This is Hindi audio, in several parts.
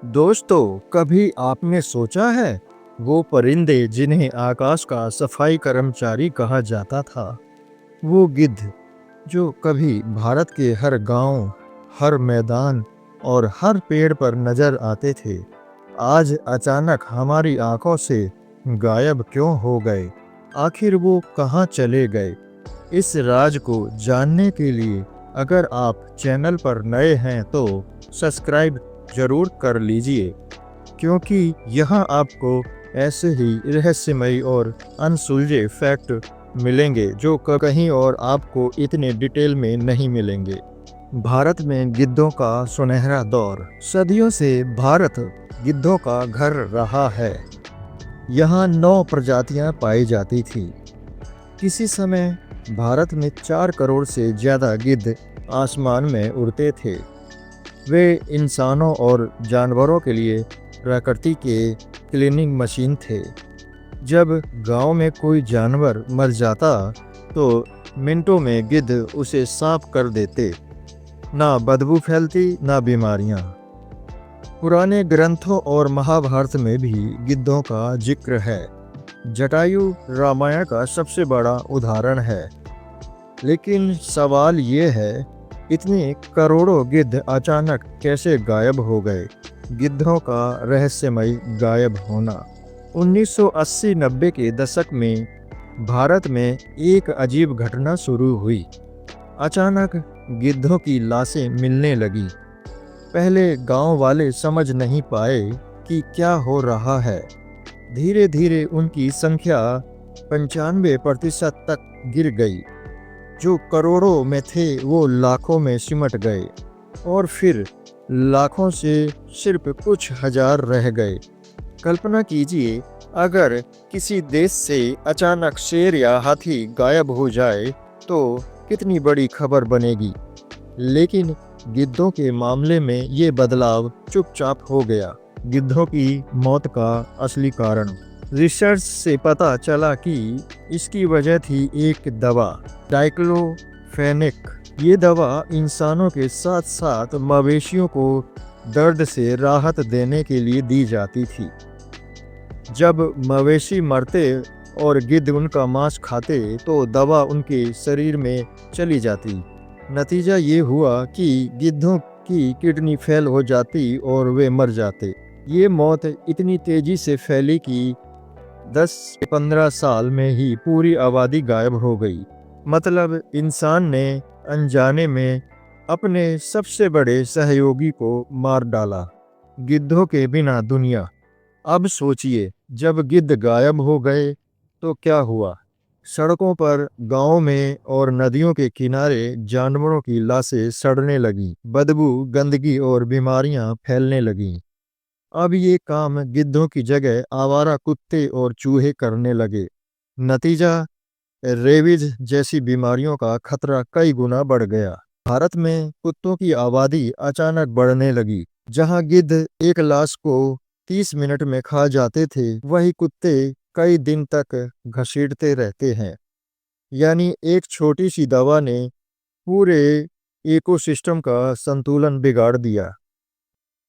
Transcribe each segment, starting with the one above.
दोस्तों, कभी आपने सोचा है वो परिंदे जिन्हें आकाश का सफाई कर्मचारी कहा जाता था, वो गिद्ध जो कभी भारत के हर गांव, हर मैदान और हर पेड़ पर नजर आते थे, आज अचानक हमारी आंखों से गायब क्यों हो गए? आखिर वो कहाँ चले गए? इस राज को जानने के लिए अगर आप चैनल पर नए हैं तो सब्सक्राइब जरूर कर लीजिए, क्योंकि यहाँ आपको ऐसे ही रहस्यमयी और अनसुलझे फैक्ट मिलेंगे जो कहीं और आपको इतने डिटेल में नहीं मिलेंगे। भारत में गिद्धों का सुनहरा दौर। सदियों से भारत गिद्धों का घर रहा है। यहाँ 9 प्रजातियाँ पाई जाती थी। किसी समय भारत में 4 करोड़ से ज़्यादा गिद्ध आसमान में उड़ते थे। वे इंसानों और जानवरों के लिए प्रकृति के क्लीनिंग मशीन थे। जब गांव में कोई जानवर मर जाता तो मिनटों में गिद्ध उसे साफ कर देते। ना बदबू फैलती, ना बीमारियां। पुराने ग्रंथों और महाभारत में भी गिद्धों का जिक्र है। जटायु रामायण का सबसे बड़ा उदाहरण है। लेकिन सवाल ये है, इतने करोड़ों गिद्ध अचानक कैसे गायब हो गए? गिद्धों का रहस्यमय गायब होना। 1980-90 के दशक में भारत में एक अजीब घटना शुरू हुई। अचानक गिद्धों की लाशें मिलने लगी। पहले गांव वाले समझ नहीं पाए कि क्या हो रहा है। धीरे धीरे उनकी संख्या 95% तक गिर गई। जो करोड़ों में थे वो लाखों में सिमट गए, और फिर लाखों से सिर्फ कुछ हजार रह गए। कल्पना कीजिए, अगर किसी देश से अचानक शेर या हाथी गायब हो जाए तो कितनी बड़ी खबर बनेगी। लेकिन गिद्धों के मामले में ये बदलाव चुपचाप हो गया। गिद्धों की मौत का असली कारण। रिसर्च से पता चला कि इसकी वजह थी एक दवा, डाइक्लोफेनेक। ये दवा इंसानों के साथ साथ मवेशियों को दर्द से राहत देने के लिए दी जाती थी। जब मवेशी मरते और गिद्ध उनका मांस खाते तो दवा उनके शरीर में चली जाती। नतीजा ये हुआ कि गिद्धों की किडनी फेल हो जाती और वे मर जाते। ये मौत इतनी तेजी से फैली कि 10 से 15 साल में ही पूरी आबादी गायब हो गई। मतलब इंसान ने अनजाने में अपने सबसे बड़े सहयोगी को मार डाला। गिद्धों के बिना दुनिया। अब सोचिए, जब गिद्ध गायब हो गए तो क्या हुआ? सड़कों पर, गांवों में और नदियों के किनारे जानवरों की लाशें सड़ने लगीं। बदबू, गंदगी और बीमारियां फैलने लगीं। अब ये काम गिद्धों की जगह आवारा कुत्ते और चूहे करने लगे। नतीजा, रेबीज जैसी बीमारियों का खतरा कई गुना बढ़ गया। भारत में कुत्तों की आबादी अचानक बढ़ने लगी। जहां गिद्ध एक लाश को 30 मिनट में खा जाते थे, वही कुत्ते कई दिन तक घसीटते रहते हैं। यानी एक छोटी सी दवा ने पूरे इकोसिस्टम का संतुलन बिगाड़ दिया।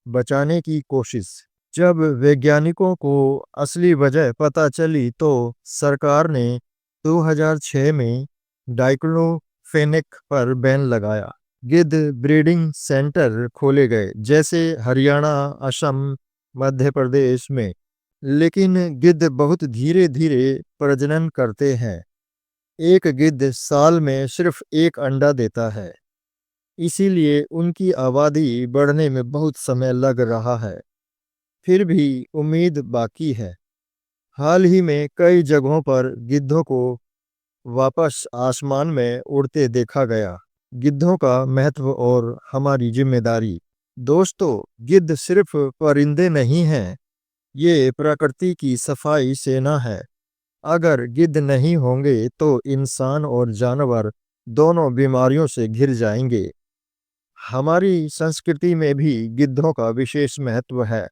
बचाने की कोशिश। जब वैज्ञानिकों को असली वजह पता चली तो सरकार ने 2006 में डाइक्लोफेनेक पर बैन लगाया। गिद्ध ब्रीडिंग सेंटर खोले गए, जैसे हरियाणा, असम, मध्य प्रदेश में। लेकिन गिद्ध बहुत धीरे धीरे प्रजनन करते हैं। एक गिद्ध साल में सिर्फ एक अंडा देता है। इसीलिए उनकी आबादी बढ़ने में बहुत समय लग रहा है। फिर भी उम्मीद बाकी है। हाल ही में कई जगहों पर गिद्धों को वापस आसमान में उड़ते देखा गया। गिद्धों का महत्व और हमारी जिम्मेदारी। दोस्तों, गिद्ध सिर्फ परिंदे नहीं हैं, ये प्रकृति की सफाई सेना है। अगर गिद्ध नहीं होंगे तो इंसान और जानवर दोनों बीमारियों से घिर जाएंगे। हमारी संस्कृति में भी गिद्धों का विशेष महत्व है।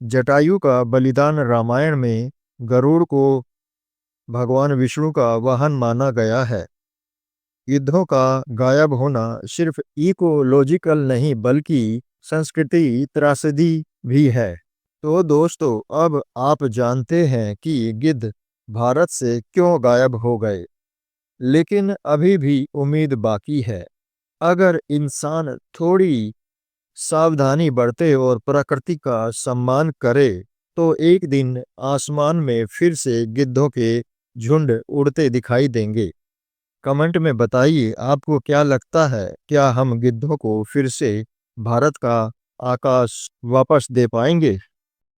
जटायु का बलिदान रामायण में गरुड़ को भगवान विष्णु का वाहन माना गया है। गिद्धों का गायब होना सिर्फ इकोलॉजिकल नहीं बल्कि संस्कृति त्रासदी भी है। तो दोस्तों, अब आप जानते हैं कि गिद्ध भारत से क्यों गायब हो गए। लेकिन अभी भी उम्मीद बाकी है। अगर इंसान थोड़ी सावधानी बरते और प्रकृति का सम्मान करे, तो एक दिन आसमान में फिर से गिद्धों के झुंड उड़ते दिखाई देंगे। कमेंट में बताइए, आपको क्या लगता है, क्या हम गिद्धों को फिर से भारत का आकाश वापस दे पाएंगे?